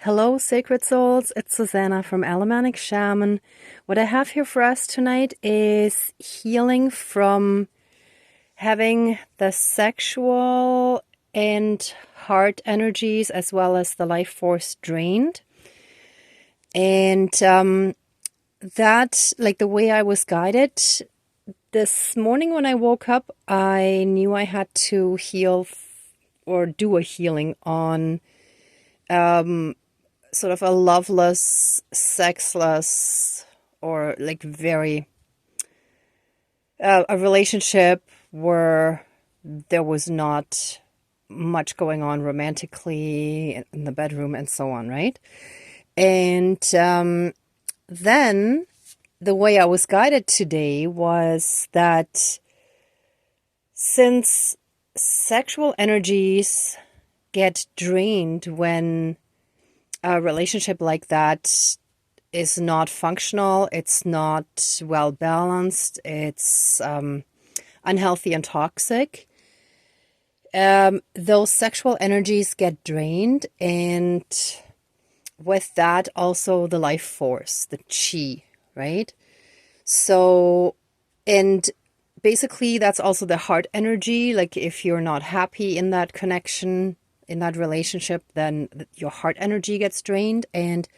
Hello, Sacred Souls. It's Susanna from Alamanic Shaman. What I have here for us tonight is healing from having the sexual and heart energies as well as the life force drained. And that, like the way I was guided this morning when I woke up, I knew I had to heal or do a healing on sort of a loveless, sexless, or like very a relationship where there was not much going on romantically in the bedroom and so on, right? And then the way I was guided today was that since sexual energies get drained when a relationship like that is not functional, it's not well balanced, it's unhealthy and toxic, those sexual energies get drained, and with that also the life force, the chi, right? So, and basically that's also the heart energy. Like if you're not happy in that connection, in that relationship, then your heart energy gets drained. And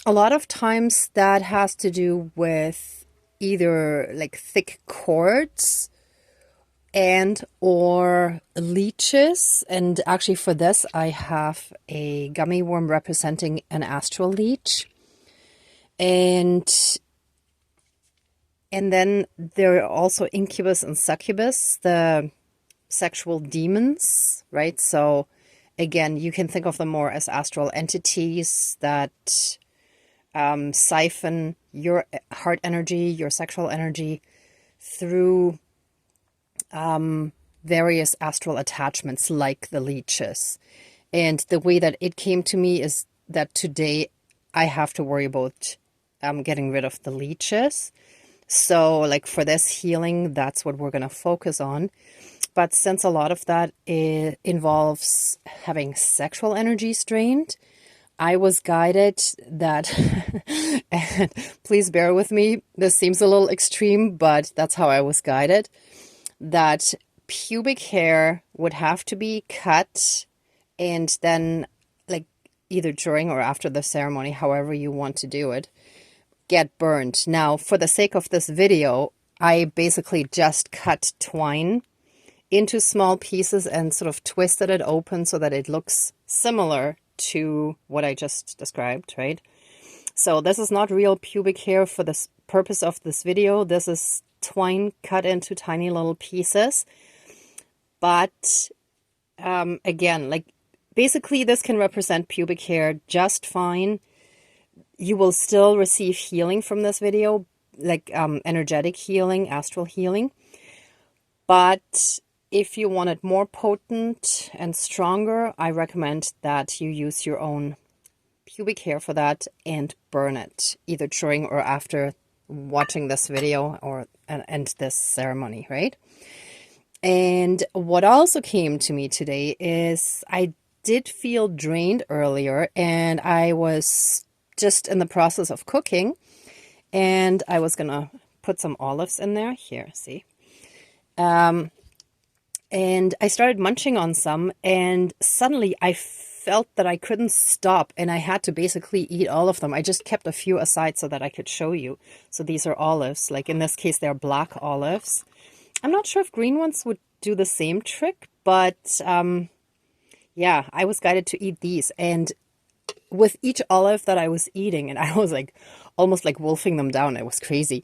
a lot of times that has to do with either like thick cords and or leeches. And actually for this, I have a gummy worm representing an astral leech. And then there are also incubus and succubus, the sexual demons, right? So again, you can think of them more as astral entities that siphon your heart energy, your sexual energy through various astral attachments like the leeches. And the way that it came to me is that today I have to worry about getting rid of the leeches. So like for this healing, that's what we're going to focus on. But since a lot of that involves having sexual energy strained, I was guided that, and please bear with me, this seems a little extreme, but that's how I was guided, that pubic hair would have to be cut and then like either during or after the ceremony, however you want to do it, get burned. Now, for the sake of this video, I basically just cut twine into small pieces and sort of twisted it open so that it looks similar to what I just described, right? So this is not real pubic hair for the purpose of this video. This is twine cut into tiny little pieces. But again, like basically this can represent pubic hair just fine. You will still receive healing from this video, like energetic healing, astral healing. But if you want it more potent and stronger, I recommend that you use your own pubic hair for that and burn it either during or after watching this video or and this ceremony, right? And what also came to me today is I did feel drained earlier, and I was just in the process of cooking, and I was gonna put some olives in there. Here, see? And I started munching on some, and suddenly I felt that I couldn't stop, and I had to basically eat all of them. I just kept a few aside so that I could show you. So these are olives. Like in this case, they're black olives. I'm not sure if green ones would do the same trick, but yeah, I was guided to eat these. And with each olive that I was eating, and I was like almost like wolfing them down. It was crazy.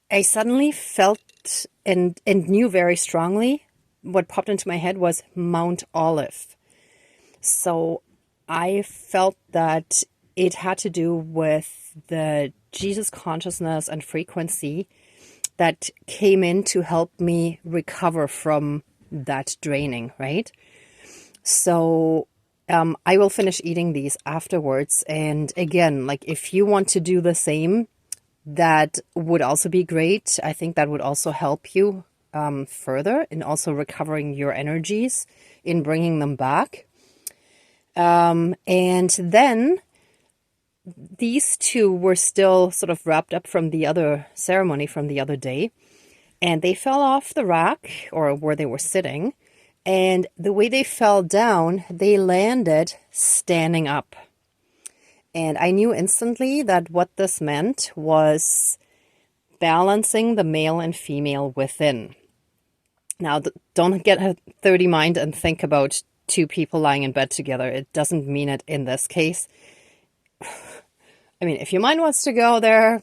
I suddenly felt and knew very strongly what popped into my head was Mount Olive. So I felt that it had to do with the Jesus consciousness and frequency that came in to help me recover from that draining, right? So I will finish eating these afterwards. And again, like if you want to do the same, that would also be great. I think that would also help you further, in also recovering your energies, in bringing them back. And then these two were still sort of wrapped up from the other ceremony from the other day, and they fell off the rack, or where they were sitting, and the way they fell down, they landed standing up. And I knew instantly that what this meant was balancing the male and female within. Now, don't get a 30 mind and think about two people lying in bed together. It doesn't mean it in this case. I mean, if your mind wants to go there,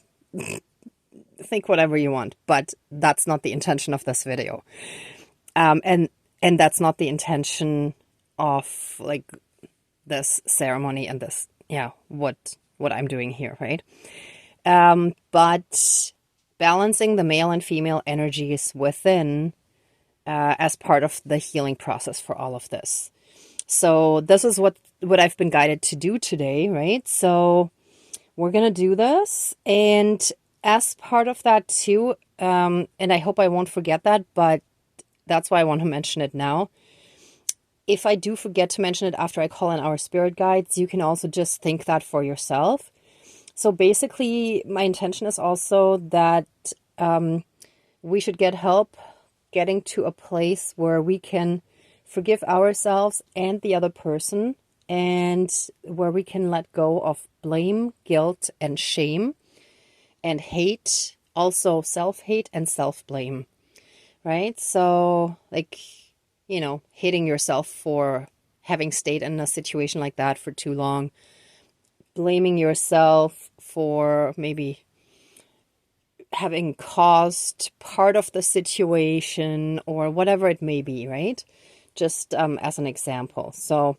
think whatever you want, but that's not the intention of this video. And that's not the intention of like this ceremony and this, what I'm doing here, right? But balancing the male and female energies within as part of the healing process for all of this. So this is what I've been guided to do today, right? So we're going to do this. And as part of that too, and I hope I won't forget that, but that's why I want to mention it now. If I do forget to mention it after I call in our spirit guides, you can also just think that for yourself. So basically, my intention is also that we should get help getting to a place where we can forgive ourselves and the other person, and where we can let go of blame, guilt, and shame, and hate, also self-hate and self-blame, right? So, like, hating yourself for having stayed in a situation like that for too long, blaming yourself for maybe having caused part of the situation or whatever it may be, right? Just as an example. So,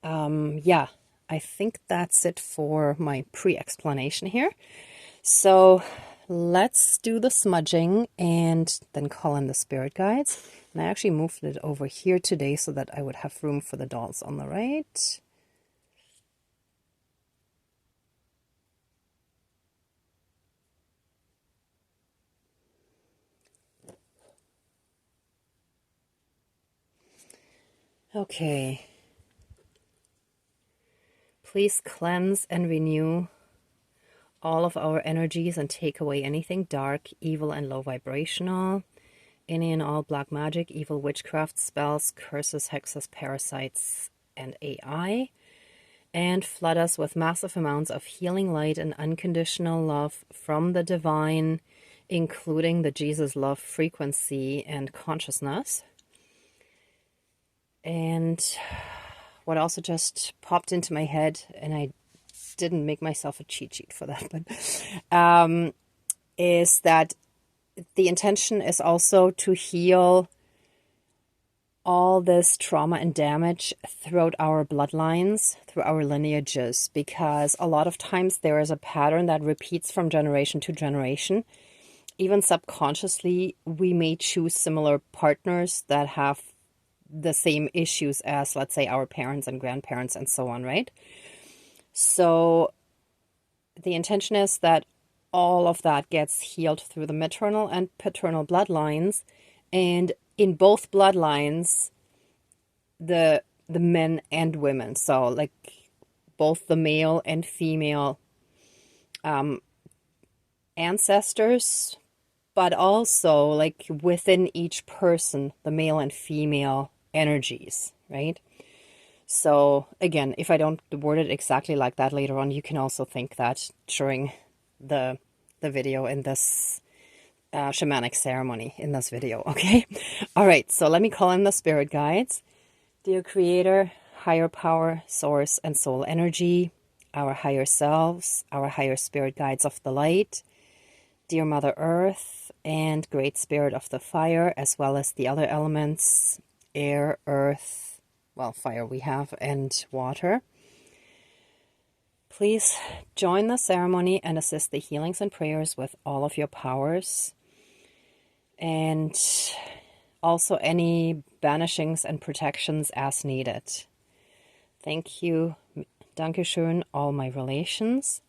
yeah, I think that's it for my pre-explanation here. So let's do the smudging and then call in the spirit guides. And I actually moved it over here today so that I would have room for the dolls on the right. Okay. Please cleanse and renew all of our energies and take away anything dark, evil, and low vibrational. Any and all black magic, evil witchcraft, spells, curses, hexes, parasites, and AI. And flood us with massive amounts of healing light and unconditional love from the divine, including the Jesus love frequency and consciousness. And what also just popped into my head, and I didn't make myself a cheat sheet for that, but is that the intention is also to heal all this trauma and damage throughout our bloodlines, through our lineages, because a lot of times there is a pattern that repeats from generation to generation. Even subconsciously, we may choose similar partners that have the same issues as, let's say, our parents and grandparents and so on, right? So the intention is that all of that gets healed through the maternal and paternal bloodlines, and in both bloodlines, the men and women. So like both the male and female ancestors, but also like within each person, the male and female energies, right? So again, if I don't word it exactly like that later on, you can also think that during the video in this shamanic ceremony in this video, okay? All right, so let me call in the spirit guides. Dear Creator, higher power, source, and soul energy, our higher selves, our higher spirit guides of the light, dear Mother Earth, and Great Spirit of the fire, as well as the other elements, air, earth, well, fire we have, and water. Please join the ceremony and assist the healings and prayers with all of your powers. And also any banishings and protections as needed. Thank you. Dankeschön, all my relations.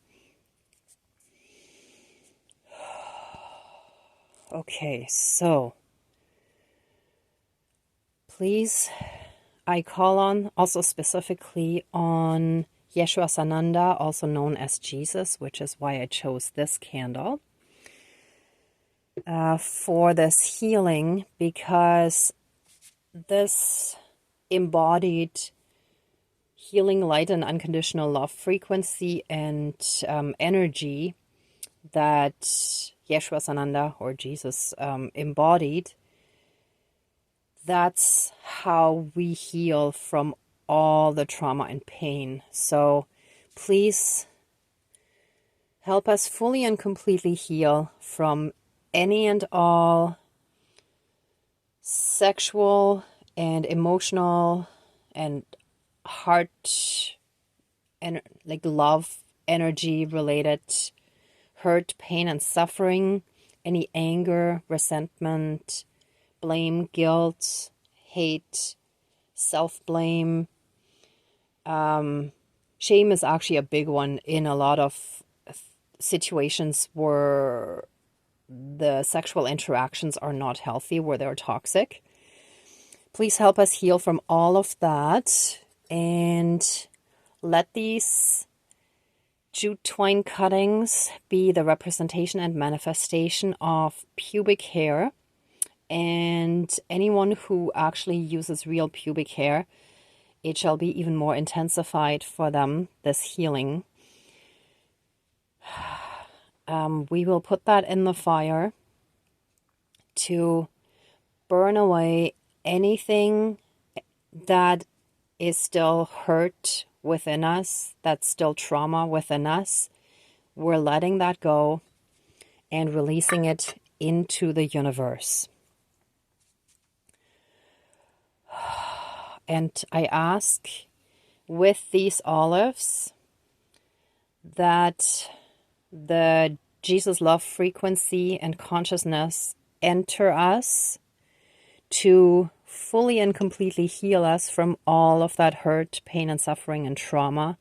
Okay, so please, I call on also specifically on Yeshua Sananda, also known as Jesus, which is why I chose this candle for this healing, because this embodied healing light and unconditional love frequency and energy that Yeshua Sananda or Jesus embodied, that's how we heal from all the trauma and pain. So please help us fully and completely heal from any and all sexual and emotional and heart and like love energy related hurt, pain, and suffering, any anger, resentment, blame, guilt, hate, self-blame. Shame is actually a big one in a lot of situations where the sexual interactions are not healthy, where they're toxic. Please help us heal from all of that, and let these jute twine cuttings be the representation and manifestation of pubic hair. And anyone who actually uses real pubic hair, it shall be even more intensified for them, this healing. We will put that in the fire to burn away anything that is still hurt within us, that's still trauma within us. We're letting that go and releasing it into the universe. And I ask with these olives that the Jesus love frequency and consciousness enter us to fully and completely heal us from all of that hurt, pain, and suffering and trauma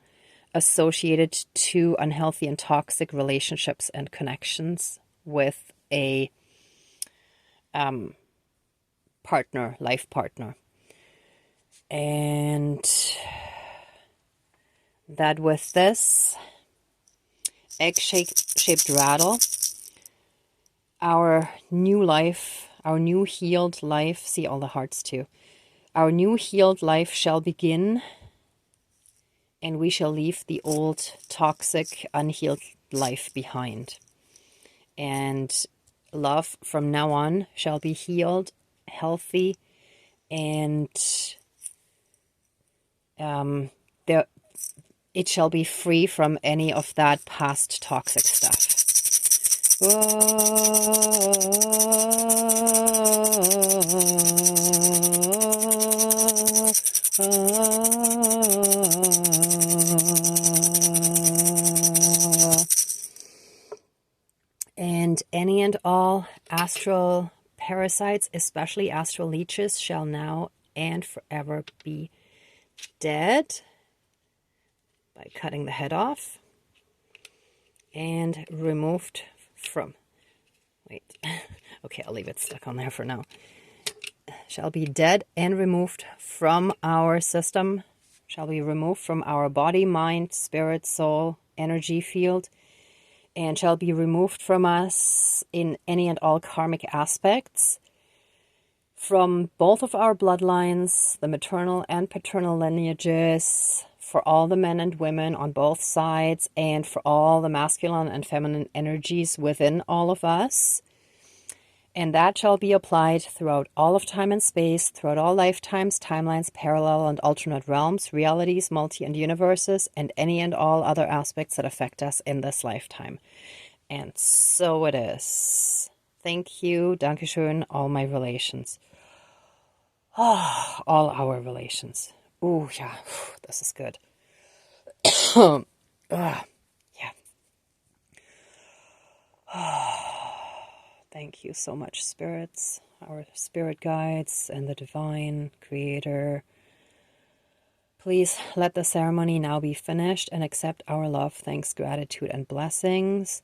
associated to unhealthy and toxic relationships and connections with a partner, life partner. And that with this egg-shaped rattle, our new life, our new healed life, see all the hearts too, our new healed life shall begin, and we shall leave the old toxic unhealed life behind. And love from now on shall be healed, healthy, and it shall be free from any of that past toxic stuff. And any and all astral parasites, especially astral leeches, shall now and forever be dead by cutting the head off and removed from, okay, I'll leave it stuck on there for now. Shall be dead and removed from our system, shall be removed from our body, mind, spirit, soul, energy field, and shall be removed from us in any and all karmic aspects, from both of our bloodlines, the maternal and paternal lineages, for all the men and women on both sides, and for all the masculine and feminine energies within all of us. And that shall be applied throughout all of time and space, throughout all lifetimes, timelines, parallel and alternate realms, realities, multi and universes, and any and all other aspects that affect us in this lifetime. And so it is. Thank you, Dankeschön, all my relations. Oh, all our relations. Ooh, yeah, this is good. Yeah. Thank you so much, spirits, our spirit guides, and the divine creator. Please let the ceremony now be finished and accept our love, thanks, gratitude, and blessings.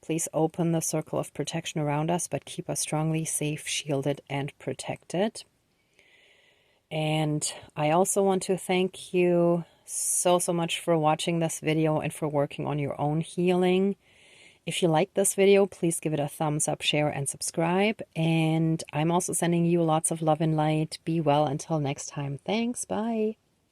Please open the circle of protection around us, but keep us strongly safe, shielded, and protected. And I also want to thank you so much for watching this video and for working on your own healing. If you like this video, please give it a thumbs up, share, and subscribe. And I'm also sending you lots of love and light. Be well until next time. Thanks. Bye.